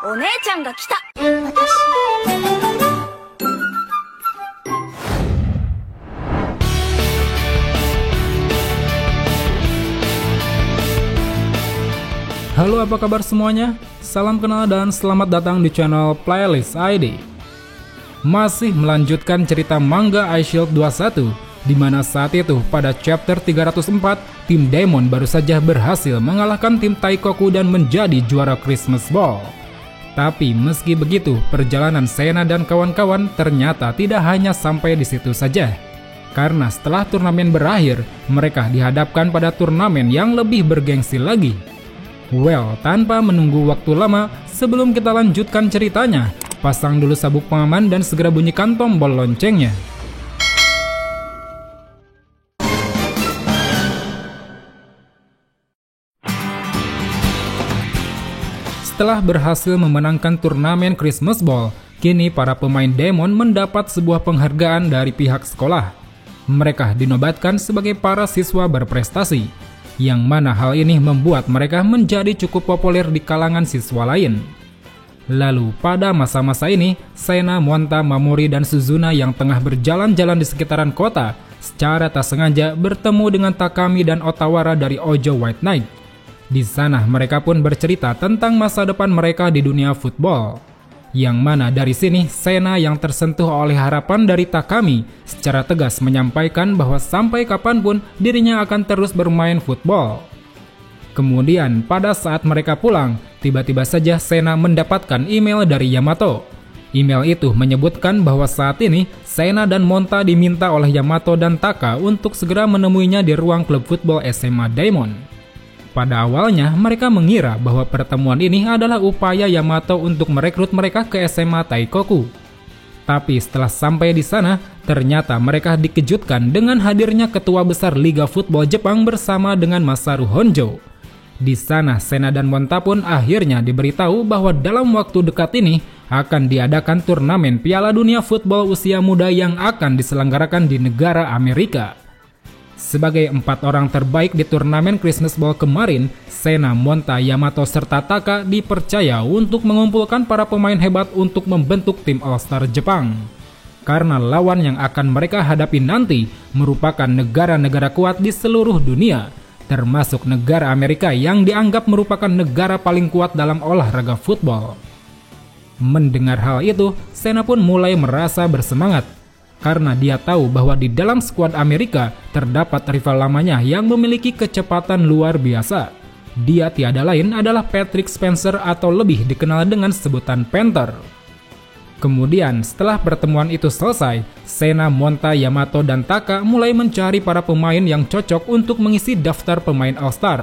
お姉ちゃんが来た。Halo, apa kabar semuanya? Salam kenal dan selamat datang di channel Playlist ID. Masih melanjutkan cerita manga Eyeshield 21, di mana saat itu pada chapter 304, tim Demon baru saja berhasil mengalahkan tim Taikoku dan menjadi juara Christmas Ball. Tapi meski begitu, perjalanan Sena dan kawan-kawan ternyata tidak hanya sampai di situ saja. Karena setelah turnamen berakhir, mereka dihadapkan pada turnamen yang lebih bergengsi lagi. Well, tanpa menunggu waktu lama, sebelum kita lanjutkan ceritanya, pasang dulu sabuk pengaman dan segera bunyikan tombol loncengnya. Setelah berhasil memenangkan turnamen Christmas Ball, kini para pemain Demon mendapat sebuah penghargaan dari pihak sekolah. Mereka dinobatkan sebagai para siswa berprestasi, yang mana hal ini membuat mereka menjadi cukup populer di kalangan siswa lain. Lalu pada masa-masa ini, Sena, Monta, Mamori, dan Suzuna yang tengah berjalan-jalan di sekitaran kota secara tak sengaja bertemu dengan Takami dan Otawara dari Ojo White Knight. Di sana mereka pun bercerita tentang masa depan mereka di dunia football. Yang mana dari sini Sena yang tersentuh oleh harapan dari Takami secara tegas menyampaikan bahwa sampai kapanpun dirinya akan terus bermain football. Kemudian pada saat mereka pulang, tiba-tiba saja Sena mendapatkan email dari Yamato. Email itu menyebutkan bahwa saat ini Sena dan Monta diminta oleh Yamato dan Taka untuk segera menemuinya di ruang klub football SMA Demon. Pada awalnya, mereka mengira bahwa pertemuan ini adalah upaya Yamato untuk merekrut mereka ke SMA Taikoku. Tapi setelah sampai di sana, ternyata mereka dikejutkan dengan hadirnya ketua besar Liga Football Jepang bersama dengan Masaru Honjo. Di sana, Sena dan Monta pun akhirnya diberitahu bahwa dalam waktu dekat ini akan diadakan turnamen Piala Dunia Football Usia Muda yang akan diselenggarakan di negara Amerika. Sebagai 4 orang terbaik di turnamen Christmas Ball kemarin, Sena, Monta, Yamato, serta Taka dipercaya untuk mengumpulkan para pemain hebat untuk membentuk tim All-Star Jepang. Karena lawan yang akan mereka hadapi nanti merupakan negara-negara kuat di seluruh dunia, termasuk negara Amerika yang dianggap merupakan negara paling kuat dalam olahraga football. Mendengar hal itu, Sena pun mulai merasa bersemangat. Karena dia tahu bahwa di dalam skuad Amerika terdapat rival lamanya yang memiliki kecepatan luar biasa. Dia tiada lain adalah Patrick Spencer atau lebih dikenal dengan sebutan Panther. Kemudian setelah pertemuan itu selesai, Sena, Monta, Yamato, dan Taka mulai mencari para pemain yang cocok untuk mengisi daftar pemain All-Star.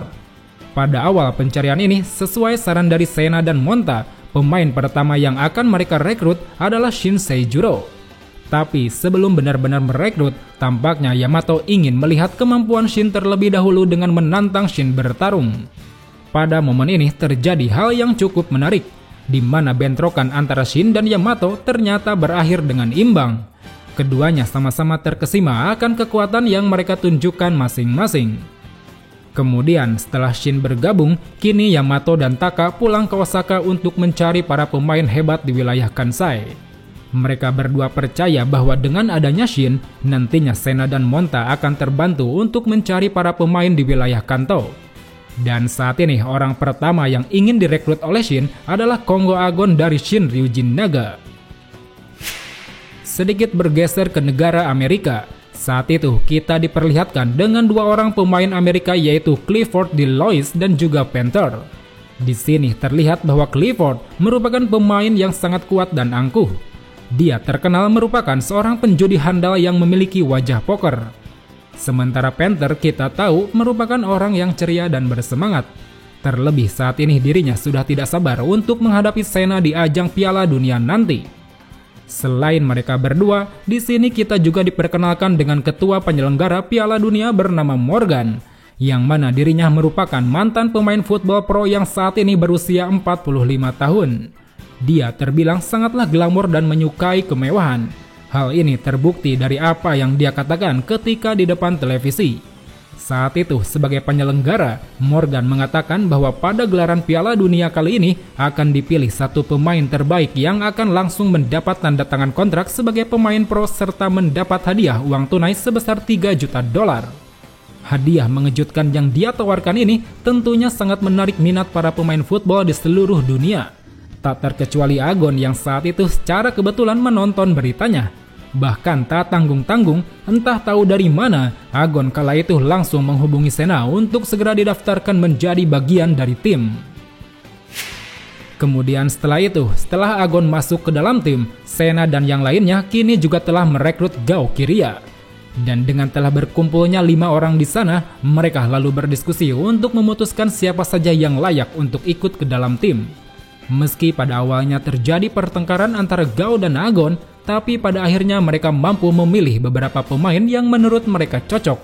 Pada awal pencarian ini, sesuai saran dari Sena dan Monta, pemain pertama yang akan mereka rekrut adalah Shin Seijuro. Tapi sebelum benar-benar merekrut, tampaknya Yamato ingin melihat kemampuan Shin terlebih dahulu dengan menantang Shin bertarung. Pada momen ini terjadi hal yang cukup menarik, di mana bentrokan antara Shin dan Yamato ternyata berakhir dengan imbang. Keduanya sama-sama terkesima akan kekuatan yang mereka tunjukkan masing-masing. Kemudian setelah Shin bergabung, kini Yamato dan Taka pulang ke Osaka untuk mencari para pemain hebat di wilayah Kansai. Mereka berdua percaya bahwa dengan adanya Shin, nantinya Sena dan Monta akan terbantu untuk mencari para pemain di wilayah Kanto. Dan saat ini orang pertama yang ingin direkrut oleh Shin adalah Kongo Agon dari Shin Ryujin Naga. Sedikit bergeser ke negara Amerika. Saat itu kita diperlihatkan dengan 2 orang pemain Amerika yaitu Clifford DeLois dan juga Panther. Di sini terlihat bahwa Clifford merupakan pemain yang sangat kuat dan angkuh. Dia terkenal merupakan seorang penjudi handal yang memiliki wajah poker. Sementara Panther kita tahu merupakan orang yang ceria dan bersemangat. Terlebih saat ini dirinya sudah tidak sabar untuk menghadapi Sena di ajang Piala Dunia nanti. Selain mereka berdua, di sini kita juga diperkenalkan dengan ketua penyelenggara Piala Dunia bernama Morgan, yang mana dirinya merupakan mantan pemain football pro yang saat ini berusia 45 tahun. Dia terbilang sangatlah glamor dan menyukai kemewahan. Hal ini terbukti dari apa yang dia katakan ketika di depan televisi. Saat itu, sebagai penyelenggara, Morgan mengatakan bahwa pada gelaran Piala Dunia kali ini akan dipilih satu pemain terbaik yang akan langsung mendapat tanda tangan kontrak sebagai pemain pro serta mendapat hadiah uang tunai sebesar $3 juta. Hadiah mengejutkan yang dia tawarkan ini tentunya sangat menarik minat para pemain football di seluruh dunia. Tak terkecuali Agon yang saat itu secara kebetulan menonton beritanya. Bahkan tak tanggung-tanggung, entah tahu dari mana, Agon kala itu langsung menghubungi Cena untuk segera didaftarkan menjadi bagian dari tim. Kemudian setelah Agon masuk ke dalam tim, Cena dan yang lainnya kini juga telah merekrut Gao Kiria. Dan dengan telah berkumpulnya 5 orang di sana, mereka lalu berdiskusi untuk memutuskan siapa saja yang layak untuk ikut ke dalam tim. Meski pada awalnya terjadi pertengkaran antara Gao dan Agon, tapi pada akhirnya mereka mampu memilih beberapa pemain yang menurut mereka cocok.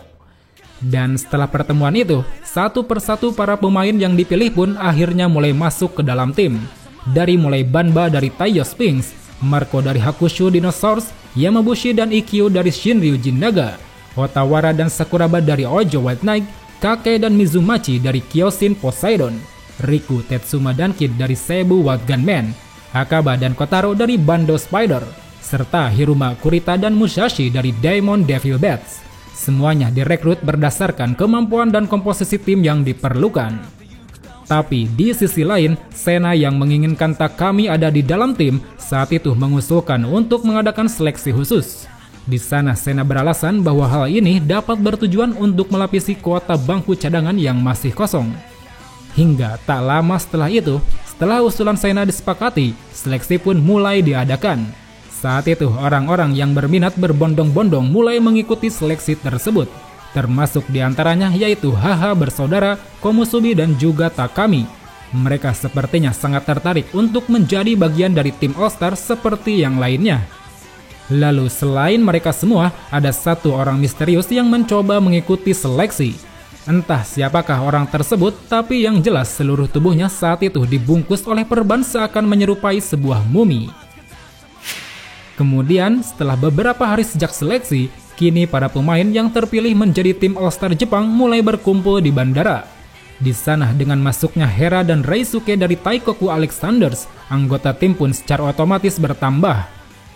Dan setelah pertemuan itu, satu persatu para pemain yang dipilih pun akhirnya mulai masuk ke dalam tim. Dari mulai Banba dari Taiyo Sphinx, Marco dari Hakusho Dinosaurs, Yamabushi dan Ikkyu dari Shinryu Jinnaga, Otawara dan Sakuraba dari Ojo White Knight, Kake dan Mizumachi dari Kyoshin Poseidon, Riku, Tetsuma dan Kid dari Seibu Wild Gunman, Akaba dan Kotaro dari Bando Spider, serta Hiruma, Kurita dan Musashi dari Daemon Devil Bats. Semuanya direkrut berdasarkan kemampuan dan komposisi tim yang diperlukan. Tapi di sisi lain, Cena yang menginginkan Takami ada di dalam tim saat itu mengusulkan untuk mengadakan seleksi khusus. Di sana Cena beralasan bahwa hal ini dapat bertujuan untuk melapisi kuota bangku cadangan yang masih kosong. Hingga tak lama setelah itu, setelah usulan Cena disepakati, seleksi pun mulai diadakan. Saat itu orang-orang yang berminat berbondong-bondong mulai mengikuti seleksi tersebut. Termasuk diantaranya yaitu Haha bersaudara, Komusubi dan juga Takami. Mereka sepertinya sangat tertarik untuk menjadi bagian dari tim All-Star seperti yang lainnya. Lalu selain mereka semua, ada satu orang misterius yang mencoba mengikuti seleksi. Entah siapakah orang tersebut, tapi yang jelas seluruh tubuhnya saat itu dibungkus oleh perban seakan menyerupai sebuah mumi. Kemudian setelah beberapa hari sejak seleksi, kini para pemain yang terpilih menjadi tim All-Star Jepang mulai berkumpul di bandara. Di sana dengan masuknya Hera dan Reisuke dari Taikoku Alexanders, anggota tim pun secara otomatis bertambah.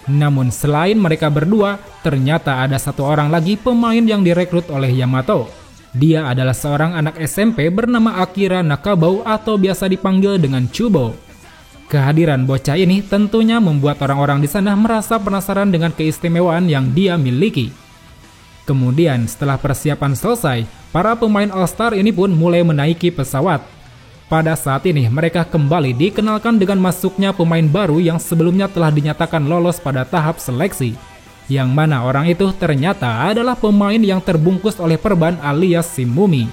Namun selain mereka berdua, ternyata ada satu orang lagi pemain yang direkrut oleh Yamato. Dia adalah seorang anak SMP bernama Akira Nakabou atau biasa dipanggil dengan Chubo. Kehadiran bocah ini tentunya membuat orang-orang di sana merasa penasaran dengan keistimewaan yang dia miliki. Kemudian setelah persiapan selesai, para pemain All-Star ini pun mulai menaiki pesawat. Pada saat ini mereka kembali dikenalkan dengan masuknya pemain baru yang sebelumnya telah dinyatakan lolos pada tahap seleksi. Yang mana orang itu ternyata adalah pemain yang terbungkus oleh perban alias si mumi.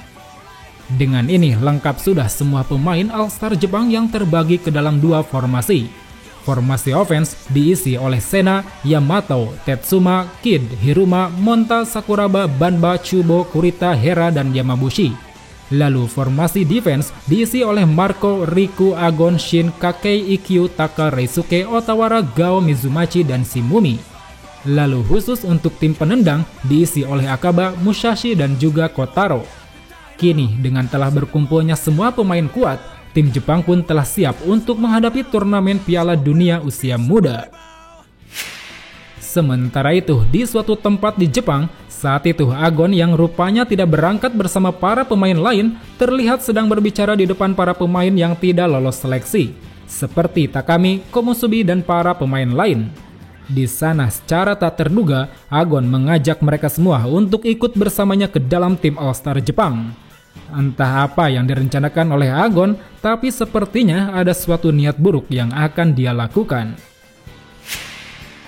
Dengan ini lengkap sudah semua pemain All-Star Jepang yang terbagi ke dalam 2 formasi. Formasi offense diisi oleh Cena, Yamato, Tetsuma, Kid, Hiruma, Monta, Sakuraba, Banba, Chubo, Kurita, Hera, dan Yamabushi. Lalu formasi defense diisi oleh Marco, Riku, Agon, Shin, Kakei, Ikkyu, Taka, Reisuke, Otawara, Gao, Mizumachi, dan Shimumi. Lalu khusus untuk tim penendang diisi oleh Akaba, Musashi, dan juga Kotaro. Kini dengan telah berkumpulnya semua pemain kuat, tim Jepang pun telah siap untuk menghadapi turnamen Piala Dunia usia muda. Sementara itu, di suatu tempat di Jepang, saat itu Agon yang rupanya tidak berangkat bersama para pemain lain terlihat sedang berbicara di depan para pemain yang tidak lolos seleksi, seperti Takami, Komusubi, dan para pemain lain. Di sana secara tak terduga, Agon mengajak mereka semua untuk ikut bersamanya ke dalam tim All-Star Jepang. Entah apa yang direncanakan oleh Agon, tapi sepertinya ada suatu niat buruk yang akan dia lakukan.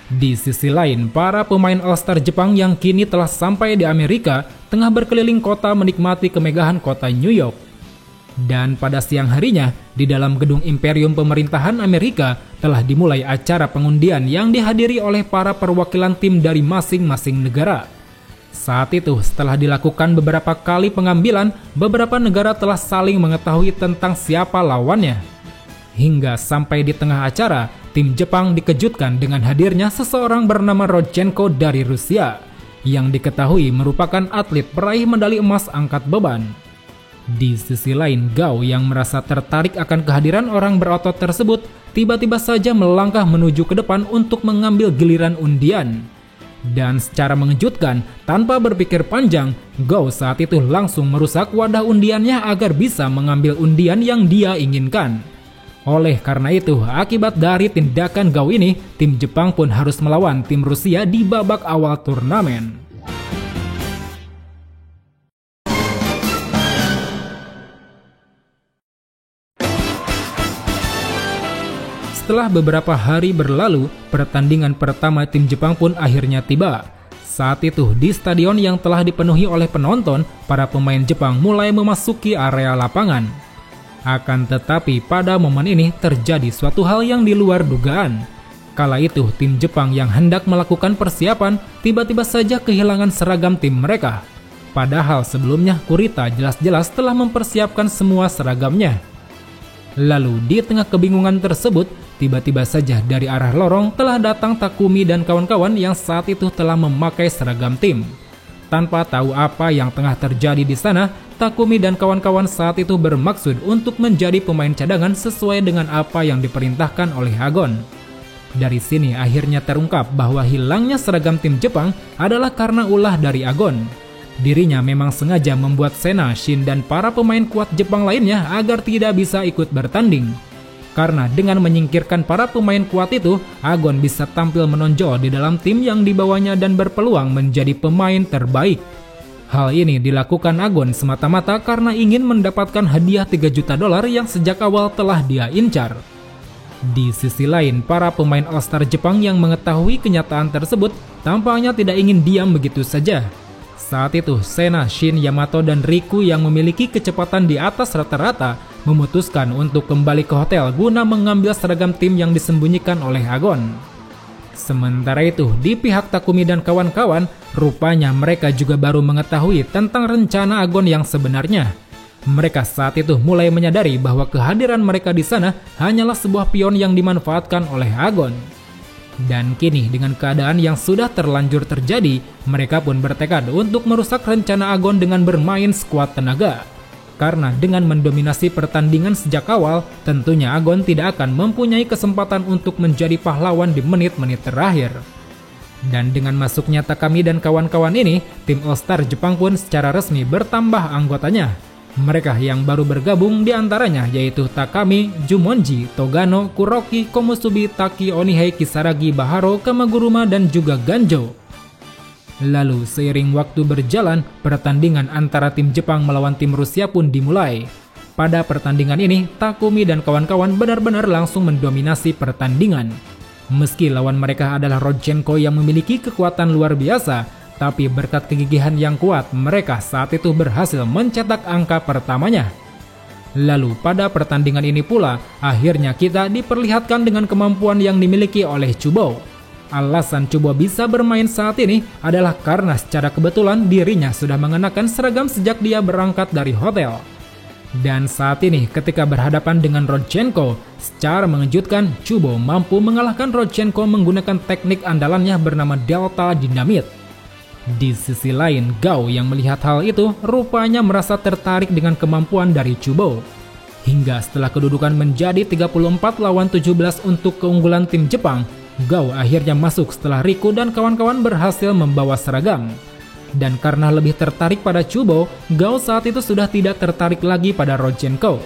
Di sisi lain, para pemain All-Star Jepang yang kini telah sampai di Amerika tengah berkeliling kota menikmati kemegahan kota New York. Dan pada siang harinya, di dalam gedung Imperium Pemerintahan Amerika telah dimulai acara pengundian yang dihadiri oleh para perwakilan tim dari masing-masing negara. Saat itu, setelah dilakukan beberapa kali pengambilan, beberapa negara telah saling mengetahui tentang siapa lawannya. Hingga sampai di tengah acara, tim Jepang dikejutkan dengan hadirnya seseorang bernama Rodchenko dari Rusia. yang diketahui merupakan atlet peraih medali emas angkat beban. Di sisi lain, Gao yang merasa tertarik akan kehadiran orang berotot tersebut tiba-tiba saja melangkah menuju ke depan untuk mengambil giliran undian. Dan secara mengejutkan, tanpa berpikir panjang, Gao saat itu langsung merusak wadah undiannya agar bisa mengambil undian yang dia inginkan. Oleh karena itu, akibat dari tindakan Gao ini, tim Jepang pun harus melawan tim Rusia di babak awal turnamen. Setelah beberapa hari berlalu, pertandingan pertama tim Jepang pun akhirnya tiba. Saat itu, di stadion yang telah dipenuhi oleh penonton, para pemain Jepang mulai memasuki area lapangan. Akan tetapi, pada momen ini terjadi suatu hal yang di luar dugaan. Kala itu, tim Jepang yang hendak melakukan persiapan tiba-tiba saja kehilangan seragam tim mereka. Padahal sebelumnya Kurita jelas-jelas telah mempersiapkan semua seragamnya. Lalu, di tengah kebingungan tersebut, tiba-tiba saja dari arah lorong telah datang Takumi dan kawan-kawan yang saat itu telah memakai seragam tim. Tanpa tahu apa yang tengah terjadi di sana, Takumi dan kawan-kawan saat itu bermaksud untuk menjadi pemain cadangan sesuai dengan apa yang diperintahkan oleh Agon. Dari sini akhirnya terungkap bahwa hilangnya seragam tim Jepang adalah karena ulah dari Agon. Dirinya memang sengaja membuat Sena, Shin, dan para pemain kuat Jepang lainnya agar tidak bisa ikut bertanding. Karena dengan menyingkirkan para pemain kuat itu, Agon bisa tampil menonjol di dalam tim yang dibawanya dan berpeluang menjadi pemain terbaik. Hal ini dilakukan Agon semata-mata karena ingin mendapatkan hadiah $3 juta yang sejak awal telah dia incar. Di sisi lain, para pemain All-Star Jepang yang mengetahui kenyataan tersebut tampaknya tidak ingin diam begitu saja. Saat itu, Sena, Shin, Yamato, dan Riku yang memiliki kecepatan di atas rata-rata memutuskan untuk kembali ke hotel guna mengambil seragam tim yang disembunyikan oleh Agon. Sementara itu, di pihak Takumi dan kawan-kawan, rupanya mereka juga baru mengetahui tentang rencana Agon yang sebenarnya. Mereka saat itu mulai menyadari bahwa kehadiran mereka di sana hanyalah sebuah pion yang dimanfaatkan oleh Agon. Dan kini dengan keadaan yang sudah terlanjur terjadi, mereka pun bertekad untuk merusak rencana Agon dengan bermain skuad tenaga. Karena dengan mendominasi pertandingan sejak awal, tentunya Agon tidak akan mempunyai kesempatan untuk menjadi pahlawan di menit-menit terakhir. Dan dengan masuknya Takami dan kawan-kawan ini, tim All-Star Jepang pun secara resmi bertambah anggotanya. Mereka yang baru bergabung diantaranya yaitu Takami, Jumonji, Togano, Kuroki, Komusubi, Taki, Onihei, Kisaragi, Baharo, Kamaguruma, dan juga Ganjo. Lalu seiring waktu berjalan, pertandingan antara tim Jepang melawan tim Rusia pun dimulai. Pada pertandingan ini, Takumi dan kawan-kawan benar-benar langsung mendominasi pertandingan. Meski lawan mereka adalah Rodchenko yang memiliki kekuatan luar biasa, tapi berkat kegigihan yang kuat, mereka saat itu berhasil mencetak angka pertamanya. Lalu pada pertandingan ini pula, akhirnya kita diperlihatkan dengan kemampuan yang dimiliki oleh Chubo. Alasan Chubo bisa bermain saat ini adalah karena secara kebetulan dirinya sudah mengenakan seragam sejak dia berangkat dari hotel. Dan saat ini ketika berhadapan dengan Rodchenko, secara mengejutkan Chubo mampu mengalahkan Rodchenko menggunakan teknik andalannya bernama Delta Dynamite. Di sisi lain, Gao yang melihat hal itu rupanya merasa tertarik dengan kemampuan dari Chubo. Hingga setelah kedudukan menjadi 34-17 untuk keunggulan tim Jepang, Gao akhirnya masuk setelah Riku dan kawan-kawan berhasil membawa seragam. Dan karena lebih tertarik pada Chubo, Gao saat itu sudah tidak tertarik lagi pada Rodchenko.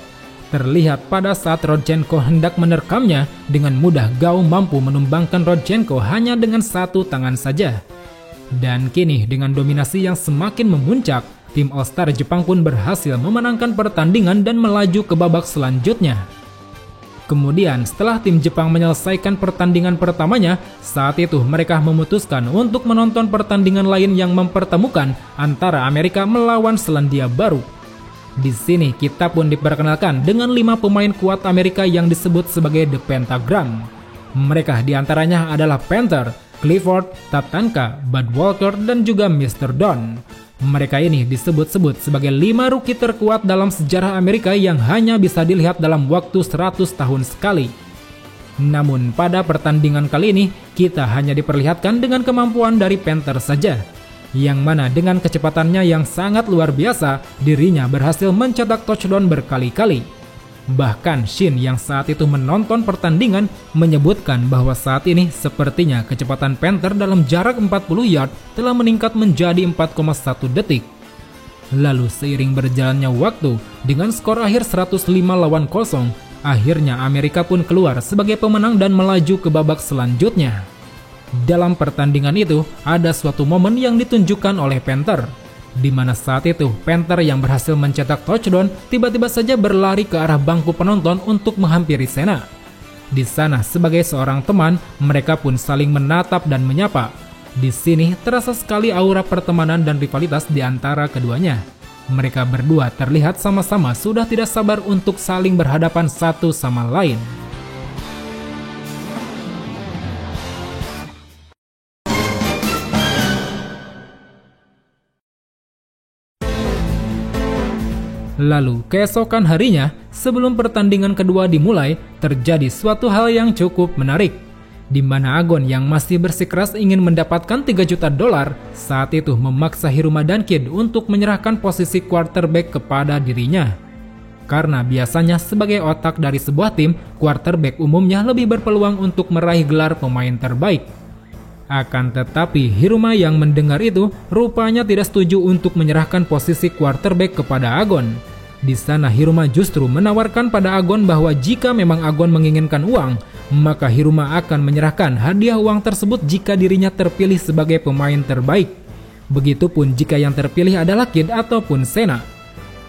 Terlihat pada saat Rodchenko hendak menerkamnya, dengan mudah Gao mampu menumbangkan Rodchenko hanya dengan satu tangan saja. Dan kini dengan dominasi yang semakin memuncak, tim All-Star Jepang pun berhasil memenangkan pertandingan dan melaju ke babak selanjutnya. Kemudian setelah tim Jepang menyelesaikan pertandingan pertamanya, saat itu mereka memutuskan untuk menonton pertandingan lain yang mempertemukan antara Amerika melawan Selandia Baru. Di sini kita pun diperkenalkan dengan 5 pemain kuat Amerika yang disebut sebagai The Pentagram. Mereka diantaranya adalah Panther, Clifford, Tatanka, Bud Walker, dan juga Mr. Don. Mereka ini disebut-sebut sebagai 5 rookie terkuat dalam sejarah Amerika yang hanya bisa dilihat dalam waktu 100 tahun sekali. Namun pada pertandingan kali ini, kita hanya diperlihatkan dengan kemampuan dari Panther saja. yang mana dengan kecepatannya yang sangat luar biasa, dirinya berhasil mencetak touchdown berkali-kali. Bahkan Shin yang saat itu menonton pertandingan menyebutkan bahwa saat ini sepertinya kecepatan Panther dalam jarak 40 yard telah meningkat menjadi 4,1 detik. Lalu seiring berjalannya waktu, dengan skor akhir 105-0, akhirnya Amerika pun keluar sebagai pemenang dan melaju ke babak selanjutnya. Dalam pertandingan itu, ada suatu momen yang ditunjukkan oleh Panther, di mana saat itu Panther yang berhasil mencetak touchdown tiba-tiba saja berlari ke arah bangku penonton untuk menghampiri Sena. Di sana sebagai seorang teman, mereka pun saling menatap dan menyapa. Di sini terasa sekali aura pertemanan dan rivalitas di antara keduanya. Mereka berdua terlihat sama-sama sudah tidak sabar untuk saling berhadapan satu sama lain. Lalu keesokan harinya, sebelum pertandingan kedua dimulai, terjadi suatu hal yang cukup menarik, di mana Agon yang masih bersikeras ingin mendapatkan $3 juta saat itu memaksa Hiruma dan Kid untuk menyerahkan posisi quarterback kepada dirinya. Karena biasanya sebagai otak dari sebuah tim, quarterback umumnya lebih berpeluang untuk meraih gelar pemain terbaik. Akan tetapi Hiruma yang mendengar itu rupanya tidak setuju untuk menyerahkan posisi quarterback kepada Agon. Di sana Hiruma justru menawarkan pada Agon bahwa jika memang Agon menginginkan uang, maka Hiruma akan menyerahkan hadiah uang tersebut jika dirinya terpilih sebagai pemain terbaik. Begitupun jika yang terpilih adalah Kid ataupun Sena.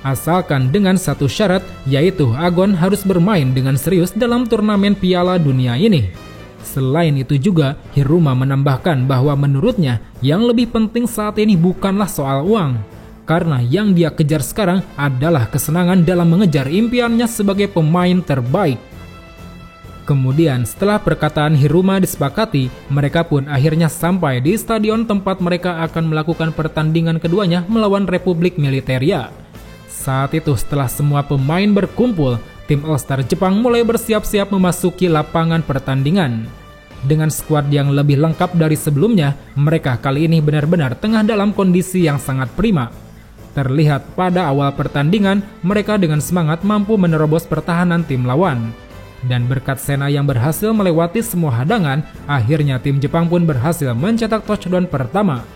Asalkan dengan satu syarat, yaitu Agon harus bermain dengan serius dalam turnamen Piala Dunia ini. Selain itu juga, Hiruma menambahkan bahwa menurutnya yang lebih penting saat ini bukanlah soal uang, karena yang dia kejar sekarang adalah kesenangan dalam mengejar impiannya sebagai pemain terbaik. Kemudian setelah perkataan Hiruma disepakati, mereka pun akhirnya sampai di stadion tempat mereka akan melakukan pertandingan keduanya melawan Republik Militeria. Saat itu setelah semua pemain berkumpul, tim All-Star Jepang mulai bersiap-siap memasuki lapangan pertandingan. Dengan skuad yang lebih lengkap dari sebelumnya, mereka kali ini benar-benar tengah dalam kondisi yang sangat prima. Terlihat pada awal pertandingan, mereka dengan semangat mampu menerobos pertahanan tim lawan. Dan berkat Sena yang berhasil melewati semua hadangan, akhirnya tim Jepang pun berhasil mencetak touchdown pertama.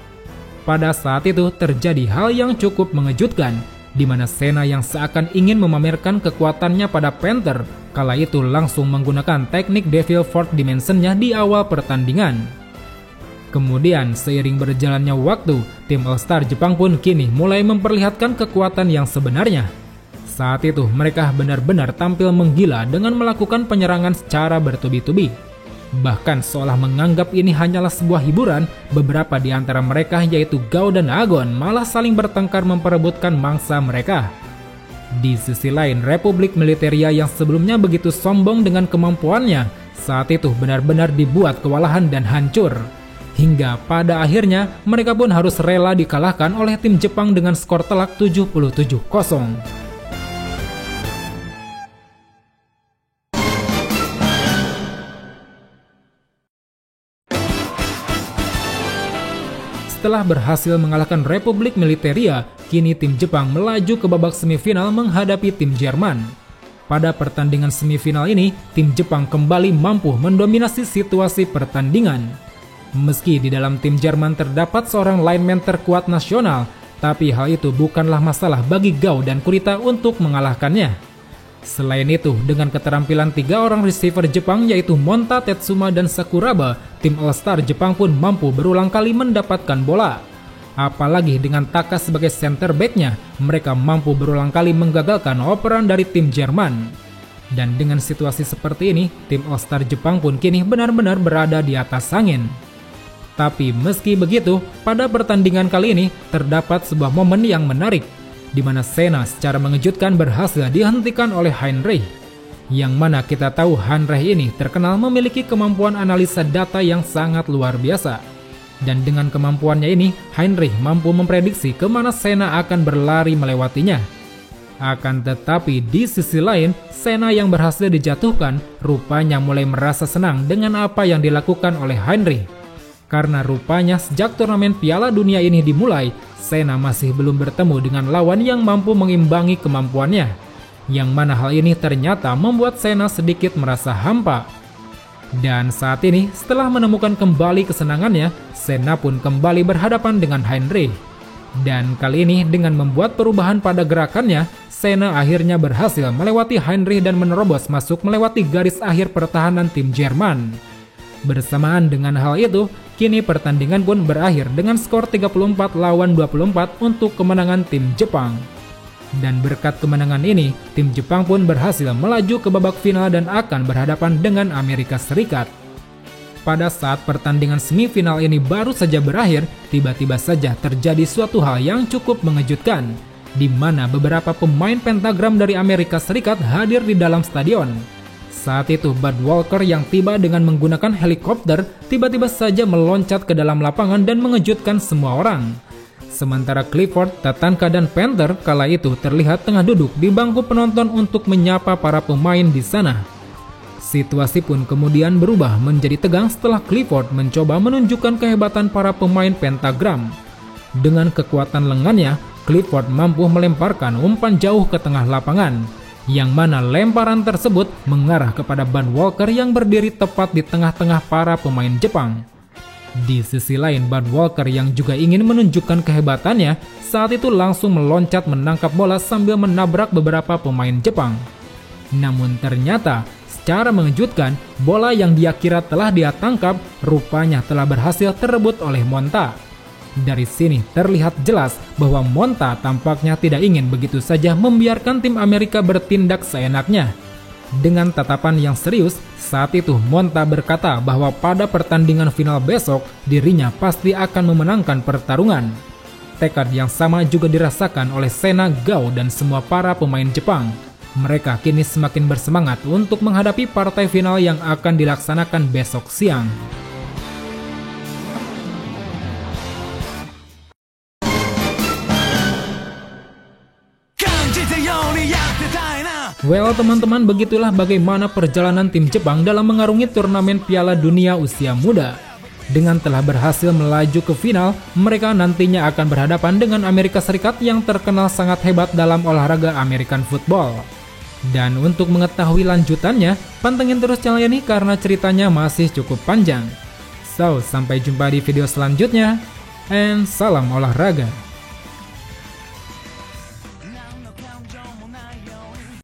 Pada saat itu terjadi hal yang cukup mengejutkan, di mana Sena yang seakan ingin memamerkan kekuatannya pada Panther, kala itu langsung menggunakan teknik Devil Fourth Dimension-nya di awal pertandingan. Kemudian seiring berjalannya waktu, tim All-Star Jepang pun kini mulai memperlihatkan kekuatan yang sebenarnya. Saat itu mereka benar-benar tampil menggila dengan melakukan penyerangan secara bertubi-tubi. Bahkan seolah menganggap ini hanyalah sebuah hiburan, beberapa di antara mereka yaitu Gao dan Agon malah saling bertengkar memperebutkan mangsa mereka. Di sisi lain, Republik Militeria yang sebelumnya begitu sombong dengan kemampuannya, saat itu benar-benar dibuat kewalahan dan hancur. Hingga pada akhirnya mereka pun harus rela dikalahkan oleh tim Jepang dengan skor telak 77-0. Setelah berhasil mengalahkan Republik Militeria, kini tim Jepang melaju ke babak semifinal menghadapi tim Jerman. Pada pertandingan semifinal ini, tim Jepang kembali mampu mendominasi situasi pertandingan. Meski di dalam tim Jerman terdapat seorang lineman terkuat nasional, tapi hal itu bukanlah masalah bagi Gao dan Kurita untuk mengalahkannya. Selain itu, dengan keterampilan 3 orang receiver Jepang yaitu Monta, Tetsuma, dan Sakuraba, tim All-Star Jepang pun mampu berulang kali mendapatkan bola. Apalagi dengan Taka sebagai center back-nya, mereka mampu berulang kali menggagalkan operan dari tim Jerman. Dan dengan situasi seperti ini, tim All-Star Jepang pun kini benar-benar berada di atas angin. Tapi meski begitu, pada pertandingan kali ini terdapat sebuah momen yang menarik, di mana Sena secara mengejutkan berhasil dihentikan oleh Heinrich. Yang mana kita tahu Heinrich ini terkenal memiliki kemampuan analisa data yang sangat luar biasa. Dan dengan kemampuannya ini, Heinrich mampu memprediksi kemana Sena akan berlari melewatinya. Akan tetapi di sisi lain, Sena yang berhasil dijatuhkan rupanya mulai merasa senang dengan apa yang dilakukan oleh Heinrich. Karena rupanya sejak turnamen Piala Dunia ini dimulai, Cena masih belum bertemu dengan lawan yang mampu mengimbangi kemampuannya. Yang mana hal ini ternyata membuat Cena sedikit merasa hampa. Dan saat ini, setelah menemukan kembali kesenangannya, Cena pun kembali berhadapan dengan Heinrich. Dan kali ini dengan membuat perubahan pada gerakannya, Cena akhirnya berhasil melewati Heinrich dan menerobos masuk melewati garis akhir pertahanan tim Jerman. Bersamaan dengan hal itu, kini pertandingan pun berakhir dengan skor 34 lawan 24 untuk kemenangan tim Jepang. Dan berkat kemenangan ini, tim Jepang pun berhasil melaju ke babak final dan akan berhadapan dengan Amerika Serikat. Pada saat pertandingan semifinal ini baru saja berakhir, tiba-tiba saja terjadi suatu hal yang cukup mengejutkan, di mana beberapa pemain pentagram dari Amerika Serikat hadir di dalam stadion. Saat itu Bud Walker yang tiba dengan menggunakan helikopter tiba-tiba saja meloncat ke dalam lapangan dan mengejutkan semua orang. Sementara Clifford, Tatanka, dan Panther kala itu terlihat tengah duduk di bangku penonton untuk menyapa para pemain di sana. Situasi pun kemudian berubah menjadi tegang setelah Clifford mencoba menunjukkan kehebatan para pemain pentagram. Dengan kekuatan lengannya, Clifford mampu melemparkan umpan jauh ke tengah lapangan, yang mana lemparan tersebut mengarah kepada Bud Walker yang berdiri tepat di tengah-tengah para pemain Jepang. Di sisi lain, Bud Walker yang juga ingin menunjukkan kehebatannya saat itu langsung meloncat menangkap bola sambil menabrak beberapa pemain Jepang. Namun ternyata, secara mengejutkan, bola yang dia kira telah dia tangkap rupanya telah berhasil terebut oleh Monta. Dari sini terlihat jelas bahwa Monta tampaknya tidak ingin begitu saja membiarkan tim Amerika bertindak seenaknya. Dengan tatapan yang serius, saat itu Monta berkata bahwa pada pertandingan final besok dirinya pasti akan memenangkan pertarungan. Tekad yang sama juga dirasakan oleh Cena, Gao, dan semua para pemain Jepang. Mereka kini semakin bersemangat untuk menghadapi partai final yang akan dilaksanakan besok siang. Well teman-teman, begitulah bagaimana perjalanan tim Jepang dalam mengarungi turnamen Piala Dunia usia muda. Dengan telah berhasil melaju ke final, mereka nantinya akan berhadapan dengan Amerika Serikat yang terkenal sangat hebat dalam olahraga American Football. Dan untuk mengetahui lanjutannya, pantengin terus channel ini karena ceritanya masih cukup panjang. So, sampai jumpa di video selanjutnya, and salam olahraga.